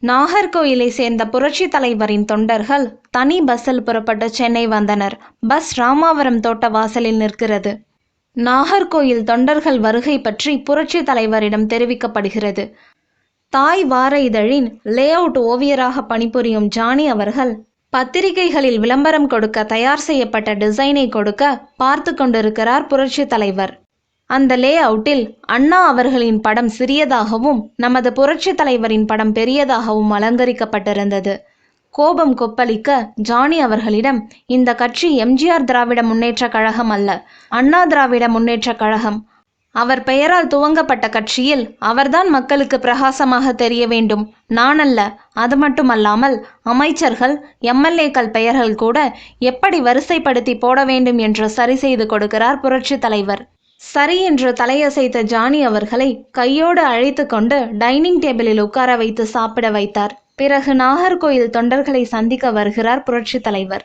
நாகர்கோயிலை சேர்ந்த புரட்சி தலைவரின் தொண்டர்கள் தனி பஸ்ஸில் புறப்பட்டு சென்னை வந்தனர். பஸ் ராமாவரம் தோட்ட வாசலில் நிற்கிறது. நாகர்கோயில் தொண்டர்கள் வருகை பற்றி புரட்சி தலைவரிடம் தெரிவிக்கப்படுகிறது. தாய் வார இதழின் லே அவுட் ஓவியராக பணிபுரியும் ஜானி அவர்கள் பத்திரிகைகளில் விளம்பரம் கொடுக்க தயார் செய்யப்பட்ட டிசைனை கொடுக்க பார்த்து கொண்டிருக்கிறார் புரட்சி தலைவர். அந்த லே அவுட்டில் அண்ணா அவர்களின் படம் சிறியதாகவும் நமது புரட்சி தலைவரின் படம் பெரியதாகவும் அலங்கரிக்கப்பட்டிருந்தது. கோபம் கொப்பளிக்க ஜானி அவர்களிடம், இந்த கட்சி எம்ஜிஆர் திராவிட முன்னேற்ற கழகம் அல்ல, அண்ணா திராவிட முன்னேற்ற கழகம். அவர் பெயரால் துவங்கப்பட்ட கட்சியில் அவர்தான் மக்களுக்கு பிரகாசமாக தெரிய வேண்டும், நான் அல்ல. அது மட்டுமல்லாமல் அமைச்சர்கள் எம்எல்ஏக்கள் பெயர்கள் கூட எப்படி வரிசைப்படுத்தி போட வேண்டும் என்று சரி செய்து கொடுக்கிறார் புரட்சி தலைவர். சரி என்று தலையசைத்த ஜானி அவர்களை கையோடு அழைத்து கொண்டு டைனிங் டேபிளில் உட்கார வைத்து சாப்பிட வைத்தார். பிறகு நாகர்கோயில் தொண்டர்களை சந்திக்க வருகிறார் புரட்சி தலைவர்.